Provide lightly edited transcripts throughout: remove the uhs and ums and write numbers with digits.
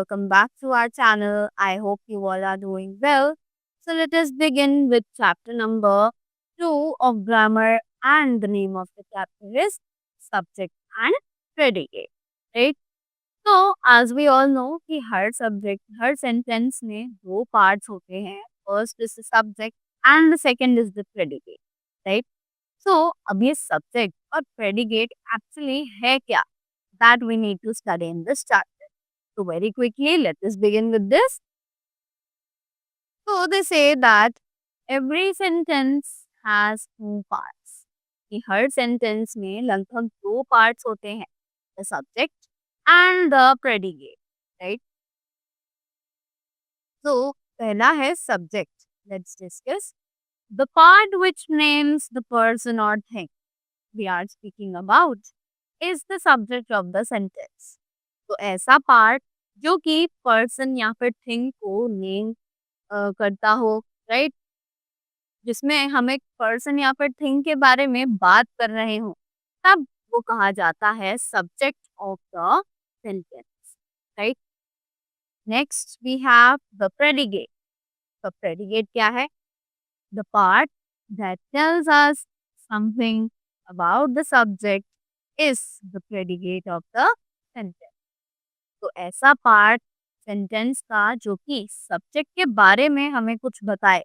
welcome back to our channel. I hope you all are doing well. So let us begin with chapter number 2 of grammar, and the name of the chapter is subject and predicate. Right? So as we all know कि हर subject, हर sentence में दो parts होते हैं. First is the subject and the second is the predicate. Right? So अब ये subject और predicate actually है क्या? That we need to study in this chapter. So very quickly, let us begin with this. So they say that every sentence has two parts. कि हर sentence में लगभग दो parts होते हैं, the subject and the predicate, right? So पहला है subject. Let's discuss the part which names the person or thing we are speaking about is the subject of the sentence. तो ऐसा part जो कि person या फिर thing को name करता हो, राइट, जिसमें हम एक पर्सन या फिर थिंग के बारे में बात कर रहे हो, तब वो कहा जाता है subject of the sentence, right. Next we have the predicate. The predicate क्या है? The part that tells us something about the subject is the predicate of the sentence. तो ऐसा पार्ट सेंटेंस का जो कि सब्जेक्ट के बारे में हमें कुछ बताए,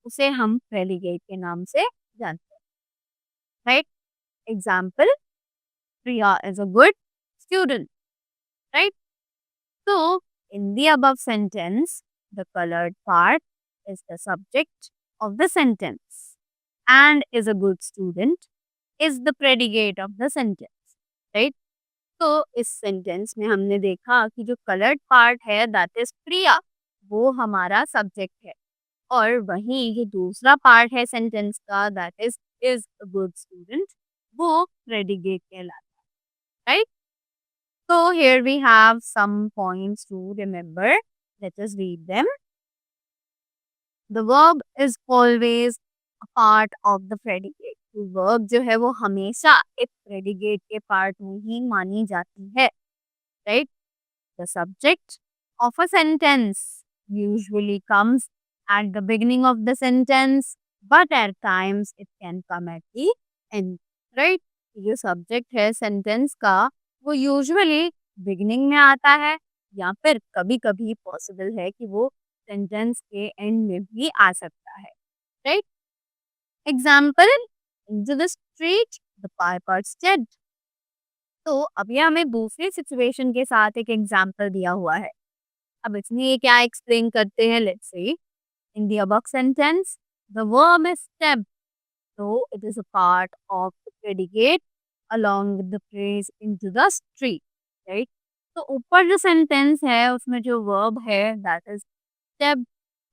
उसे हम प्रेडिकेट के नाम से जानते हैं, right. Example, Priya is a good student, right. तो in the above sentence the coloured part is the subject of the sentence and is a good student is the predicate of the sentence, right. तो इस sentence में हमने देखा कि जो coloured part है that is Priya, वो हमारा सब्जेक्ट है, और वहीं जो दूसरा पार्ट है सेंटेंस का that is a good student, वो प्रेडिकेट कहलाता है, right. So here we have some points to remember. Let us read them. The verb is always a part of the predicate. तो verb जो है वो हमेशा एक predicate के part में ही मानी जाती है, right? The subject of a sentence usually comes at the beginning of the sentence, but at times it can come at the end, right? जो subject है sentence का वो यूजुअली बिगिनिंग में आता है, या फिर कभी कभी पॉसिबल है कि वो सेंटेंस के एंड में भी आ सकता है, right. Example, into the street the piper stayed. तो अब ये हमें दूसरी सिचुएशन के साथ एक एग्जाम्पल दिया हुआ है. अब इसमें ये क्या एक्सप्लेन करते हैं, let's see. In the above sentence the verb is step, so it is a part of the predicate along with the phrase into the street, right. तो ऊपर जो सेंटेंस है उसमें जो वर्ब है दैट इज स्टेप,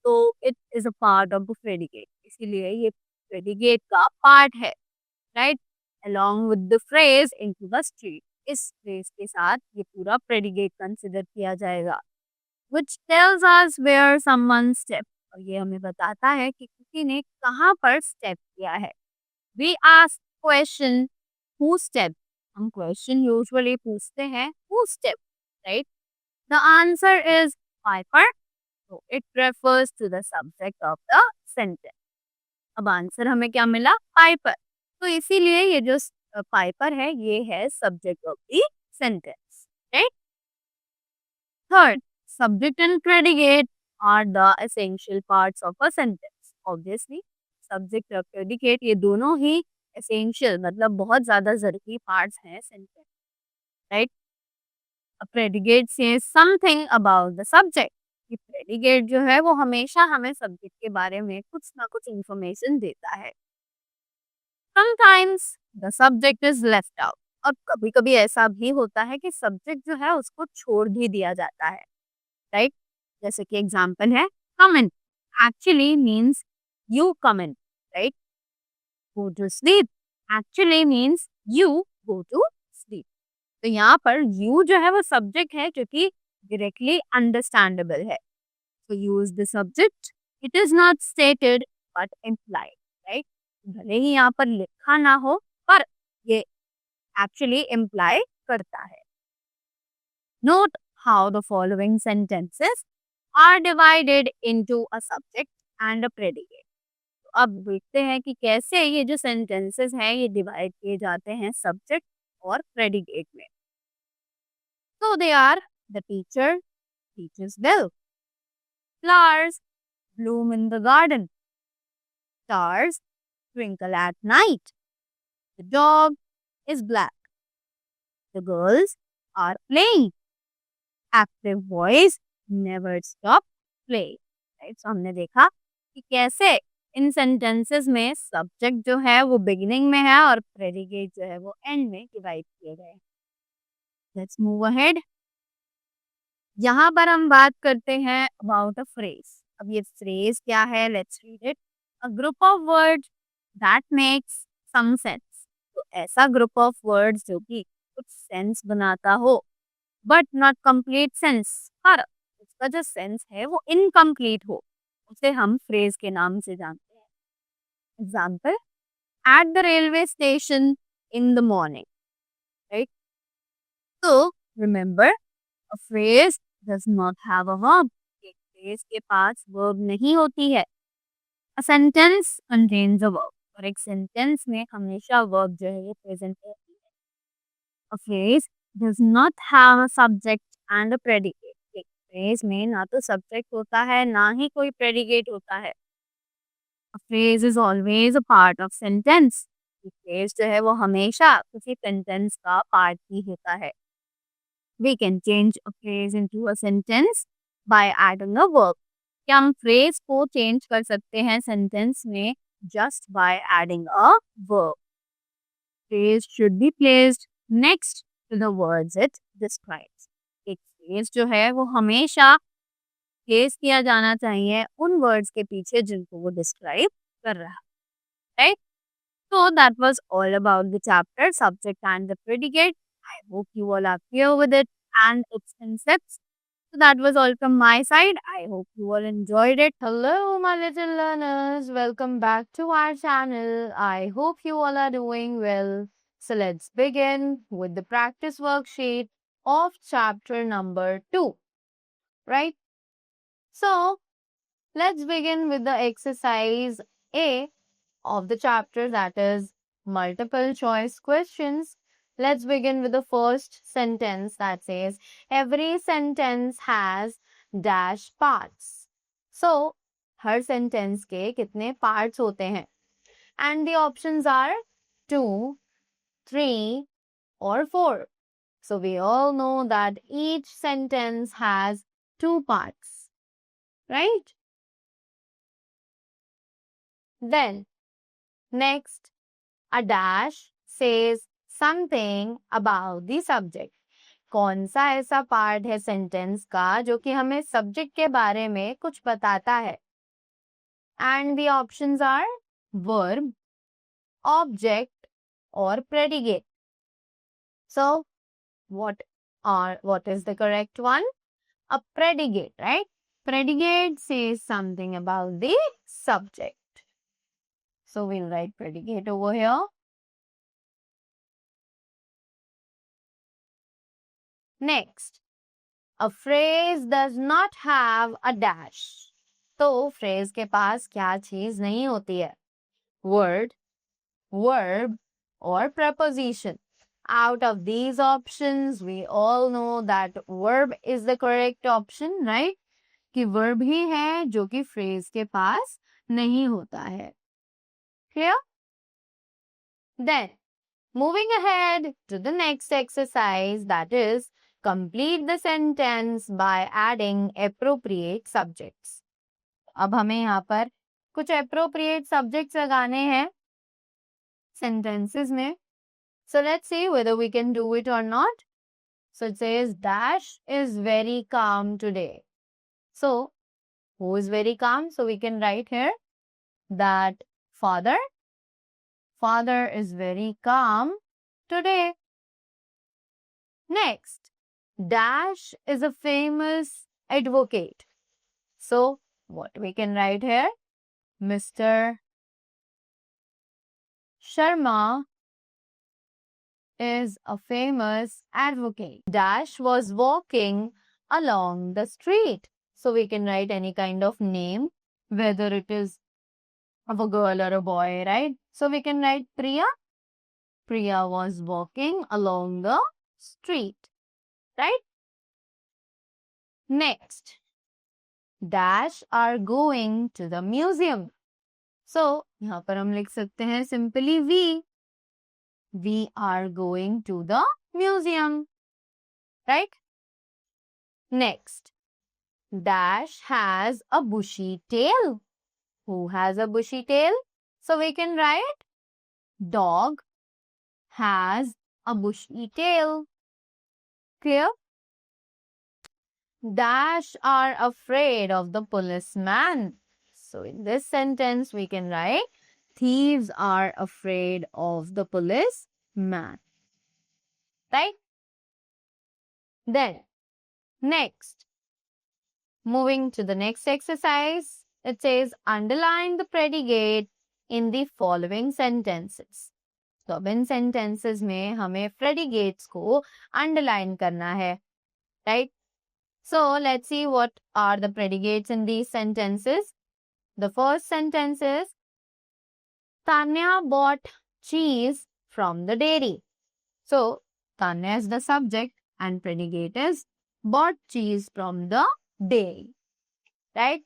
तो it is a part of the predicate, इसीलिए ये प्रेडिकेट का पार्ट है, right. along with the phrase into the street, इस फ्रेज के साथ ये पूरा प्रेडिकेट कंसिडर किया जाएगा, which tells us where someone step, और ये हमें बताता है कि किसी ने कहाँ पर स्टेप किया है. We ask question who step, हम क्वेश्चन यूजुअली पूछते हैं who step, right. The answer is Piper, so it refers to the subject of the sentence. अब आंसर हमें क्या मिला? पाइपर. तो इसीलिए ये जो पाइपर है ये है subject of the sentence, right. Third, subject and predicate are the essential parts of a sentence. Obviously, subject और predicate ये दोनों ही essential मतलब बहुत ज़्यादा ज़रूरी parts हैं sentence, right? A predicate says something about the subject. ये predicate जो है वो हमेशा हमें subject के बारे में कुछ ना कुछ information देता है. Sometimes the subject is left out. और कभी-कभी ऐसा भी होता है कि subject जो है उसको छोड़ भी दिया जाता है, राइट. जैसे कि एग्जाम्पल है come in, actually means you come in, right. Go to sleep actually means you go to sleep. तो यहाँ पर यू जो है वो सब्जेक्ट है जो कि डायरेक्टली अंडरस्टैंडेबल है. तो use the subject, it is not stated but implied, right. भले ही यहाँ पर लिखा ना हो पर ये एक्चुअली इम्प्लाई करता है. Note how the following sentences are divided into a subject and a predicate. तो अब देखते हैं कि कैसे ये जो sentences हैं ये डिवाइड किए जाते हैं subject और predicate में. So they are: the teacher teaches well, flowers bloom in the garden, stars twinkle at night, the dog is black, the girls are playing, active boys never stop playing. Right, so हमने देखा कि कैसे इन sentences में subject जो है वो beginning में है और प्रेडिकेट जो है वो एंड में डिवाइड किए गए. Let's move ahead. यहाँ पर हम बात करते हैं अबाउट अ फ्रेज. अब ये फ्रेज क्या है, let's read it. A group of words that makes some sense. तो ऐसा ग्रुप ऑफ वर्ड्स जो कि कुछ सेंस बनाता हो बट नॉट कंप्लीट सेंस, पर उसका जो सेंस है वो इनकम्प्लीट हो, उसे हम फ्रेज के नाम से जानते हैं. Example: at the railway station in the morning. Right, तो remember, a phrase does not have a verb. एक फ्रेज के पास वर्ब नहीं होती है. A sentence contains a verb. और एक सेंटेंस में हमेशा वर्ब जो है वो प्रेजेंट रहती है. अ phrase does not have a subject and a predicate. एक फ्रेज में ना तो सब्जेक्ट होता है ना ही कोई प्रेडिकेट होता है. A phrase is always a part of sentence. ये phrase जो है वो हमेशा किसी sentence का part ही होता है. We can change a phrase into a sentence by adding a verb. क्या हम phrase को change कर सकते हैं sentence में just by adding a verb. Phrase should be placed next to the words it describes. एक phrase जो है वो हमेशा place किया जाना चाहिए उन words के पीछे जिनको वो describe कर रहा है. Right? So that was all about the chapter subject and the predicate. I hope you all are clear with it and its concepts. So that was all from my side. I hope you all enjoyed it. Hello, my little learners. Welcome back to our channel. I hope you all are doing well. So let's begin with the practice worksheet of chapter number 2. Right? So let's begin with the exercise A of the chapter, that is multiple choice questions. Let's begin with the first sentence that says, every sentence has dash parts. So, her sentence के कितने parts होते हैं? And the options are 2, 3 or 4. So, we all know that each sentence has 2 parts, right? Then, next, a dash says something about the subject. कौन सा ऐसा part है sentence का जो कि हमें सब्जेक्ट के बारे में कुछ बताता है? And the options are verb, object और predicate. So what is the correct one? A predicate, right? Predicate says something about the subject. So we'll write predicate over here. Next, a phrase does not have a dash. तो phrase के पास क्या चीज नहीं होती है? Word, verb or preposition. Out of these options, we all know that verb is the correct option, right? कि verb ही है जो कि phrase के पास नहीं होता है. Clear? Then, moving ahead to the next exercise, that is, complete the sentence by adding appropriate subjects. अब हमें यहाँ पर कुछ appropriate subjects लगाने हैं sentences में. So let's see whether we can do it or not. So it says, Dash is very calm today. So, who is very calm? So we can write here that father is very calm today. Next, Dash is a famous advocate. So, what we can write here? Mr. Sharma is a famous advocate. Dash was walking along the street. So we can write any kind of name, whether it is of a girl or a boy, right? So we can write Priya. Priya was walking along the street, right? Next, dash are going to the museum. So यहाँ पर हम लिख सकते हैं simply we. We are going to the museum, right? Next, dash has a bushy tail. Who has a bushy tail? So we can write dog has a bushy tail. Clear? Dash are afraid of the policeman. So in this sentence, we can write thieves are afraid of the policeman. Right? Then, next, moving to the next exercise, it says underline the predicate in the following sentences. तो अब इन sentences में हमें predicates को underline करना है, right? So let's see what are the predicates in these sentences. The first sentence is Tanya bought cheese from the dairy. So Tanya is the subject and predicate is bought cheese from the dairy, right?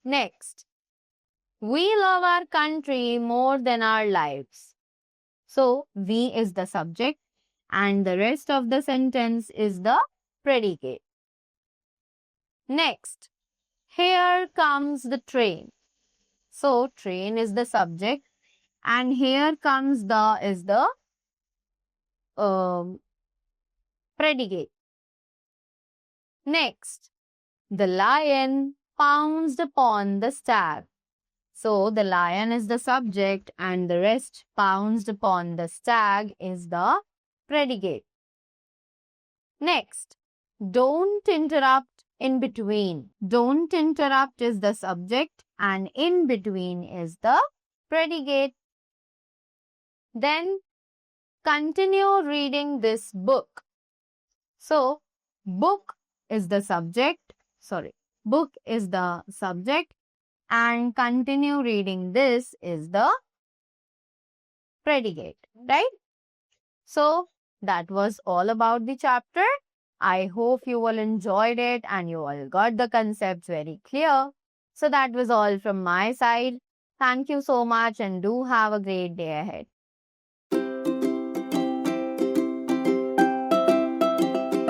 Next, we love our country more than our lives. So we is the subject and the rest of the sentence is the predicate. Next, here comes the train. So train is the subject and here comes the is the predicate. Next, the lion pounced upon the stag. So the lion is the subject and the rest pounced upon the stag is the predicate. Next, don't interrupt in between. Don't interrupt is the subject and in between is the predicate. Then continue reading this book. So book is the subject. Book is the subject and continue reading this is the predicate, right? So that was all about the chapter. I hope you all enjoyed it and you all got the concepts very clear. So that was all from my side. Thank you so much and do have a great day ahead.